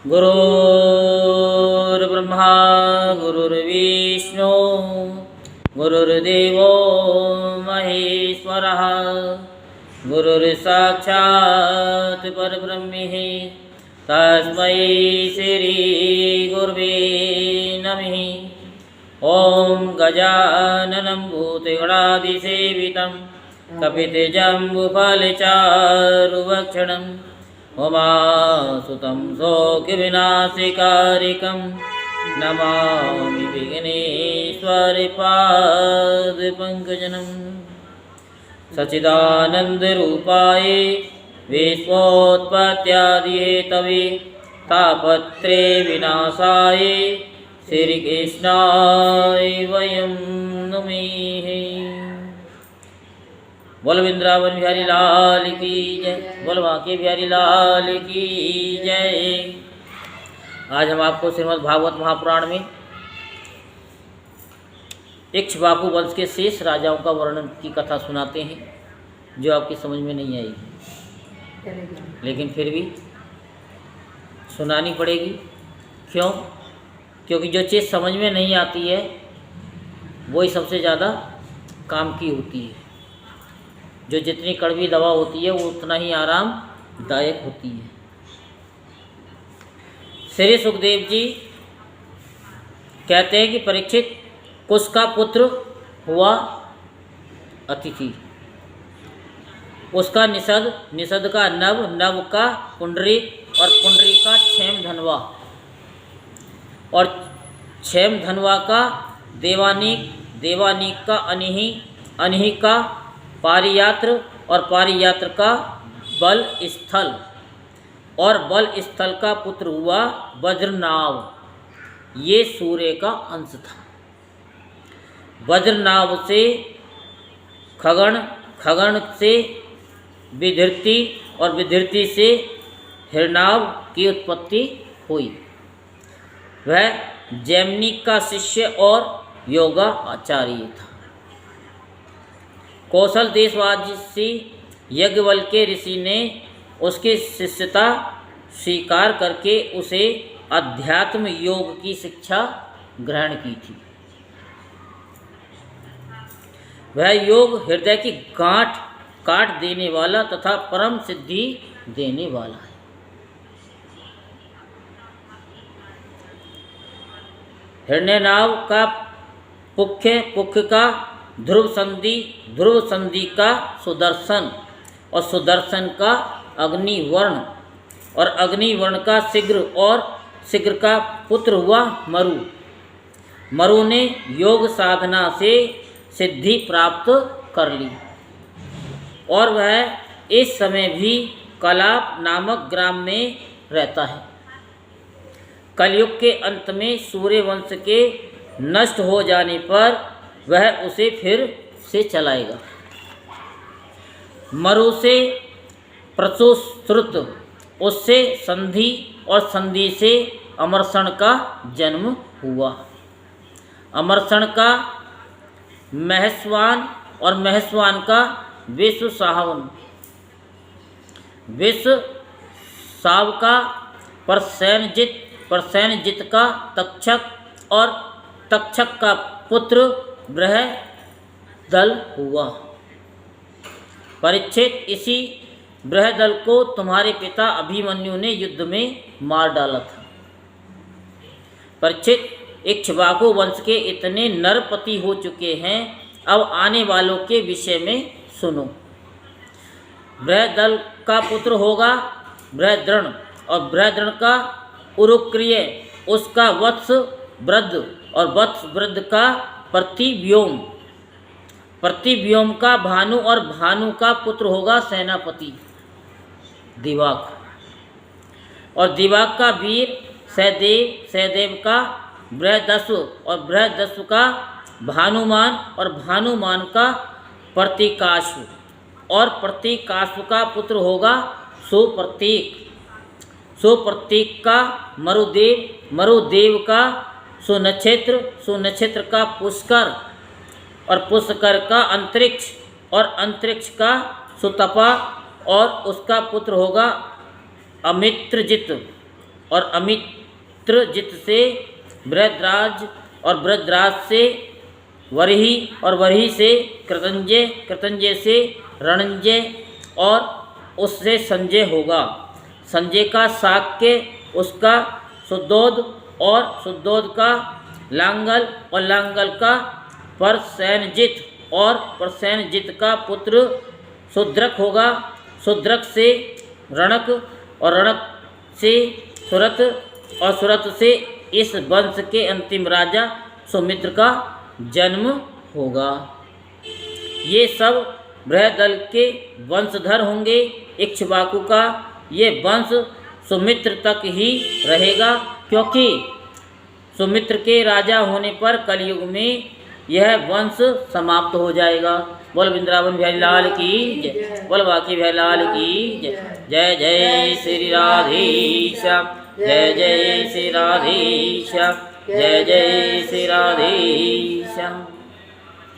गुरुर्ब्रह्मा गुरुर्विष्णु गुरुर्देवो महेश्वरः गुरुर्साक्षात् परब्रह्म तस्मै श्री गुरुवे नमः। ओम गजाननं भूतगणादिसेवितं कपितजम्बुफलचारुभक्षणं उमासुतं शोकविनाशकारिकं नमामि विघ्नेश्वरपादपङ्कजं। सच्चिदानन्दरूपाय विश्वोत्पत्त्यादिहेतवे तापत्रे विनाशाय श्रीकृष्णाय वयं नमः। बोल वृंदावन बिहारी लाल की जय, बोल बांके बिहारी लाल की जय। आज हम आपको श्रीमद् भागवत महापुराण में इक्ष्वाकु वंश के शेष राजाओं का वर्णन की कथा सुनाते हैं, जो आपकी समझ में नहीं आएगी, लेकिन फिर भी सुनानी पड़ेगी। क्यों? क्योंकि जो चीज़ समझ में नहीं आती है वही सबसे ज़्यादा काम की होती है। जो जितनी कड़वी दवा होती है वो उतना ही आरामदायक होती है। श्री सुखदेव जी कहते हैं कि परीक्षित, कुश का पुत्र हुआ अतिथि, उसका निषद, निषद का नव, नव का पुंडरीक और पुंडरीक का क्षेम धनवा और क्षेम धनवा का देवानीक, देवानीक का अनिहि, अनिहि का पारियात्र और पारियात्र का बल स्थल और बल स्थल का पुत्र हुआ वज्रनाव। ये सूर्य का अंश था। वज्रनाव से खगन, खगन से विधृति और विधृति से हिरनाव की उत्पत्ति हुई। वह जैमिनी का शिष्य और योगा आचार्य था। कौशल देशवासी यज्ञवल्क्य ऋषि ने उसकी शिष्यता स्वीकार करके उसे अध्यात्म योग की शिक्षा ग्रहण की थी। वह योग हृदय की गांठ काट देने वाला तथा परम सिद्धि देने वाला है। हिरण्यनाव का पुख्य, पुख्य का ध्रुव संधि, ध्रुव संधि का सुदर्शन और सुदर्शन का अग्निवर्ण और अग्निवर्ण का शीघ्र और शीघ्र का पुत्र हुआ मरु। मरु ने योग साधना से सिद्धि प्राप्त कर ली और वह इस समय भी कलाप नामक ग्राम में रहता है। कलयुग के अंत में सूर्य वंश के नष्ट हो जाने पर वह उसे फिर से चलाएगा। मरु से प्रसुश्रुत, उससे संधि और संधि से अमरसण का जन्म हुआ। अमरसण का महस्वान और महस्वान का विश्वसावन, विश्वसाव का परसैनजित, परसैनजित का तक्षक और तक्षक का पुत्र बृहदल हुआ। परीक्षित, इसी बृहदल को तुम्हारे पिता अभिमन्यु ने युद्ध में मार डाला था। परीक्षित, इक्ष्वाकु वंश के इतने नरपति हो चुके हैं, अब आने वालों के विषय में सुनो। बृहदल का पुत्र होगा बृहद्रण और बृहद्रण का उरुक्रिय, उसका वत्स वृद्ध और वत्स वृद्ध का प्रतिव्योम, प्रतिव्योम का भानु और भानु का पुत्र होगा सेनापति दिवाक और दिवाक का वीर सहदेव, सहदेव का बृहदस्व और बृहदस्व का भानुमान और भानुमान का प्रतीकाश्व और प्रतीकाश्व का पुत्र होगा सुप्रतीक, सुप्रतीक का मरुदेव, मरुदेव का सुनक्षत्र, सुनक्षत्र का पुष्कर और पुष्कर का अंतरिक्ष और अंतरिक्ष का सुतपा और उसका पुत्र होगा अमित्रजित और अमित्रजित से बृहद्राज और बृहद्राज से वरही और वरही से कृतंजय, कृतंजय से रणंजय और उससे संजय होगा। संजय का शाक्य, उसका शुद्धोद और शुद्धोद का लांगल और लांगल का परसेनजित और परसेनजित का पुत्र शूद्रक होगा। शूद्रक से रणक और रणक से सुरत और सुरत से इस वंश के अंतिम राजा सुमित्र का जन्म होगा। ये सब बृहदल के वंशधर होंगे। इक्ष्वाकु का ये वंश सुमित्र तक ही रहेगा, क्योंकि सुमित्र के राजा होने पर कलयुग में यह वंश समाप्त हो जाएगा। बोल वृंदावन बिहारी लाल की जय, बोल बाकी बिहारी लाल की जय। जय जय श्री राधेश्याम, जय जय श्री राधेश्याम, जय जय श्री राधेश्याम।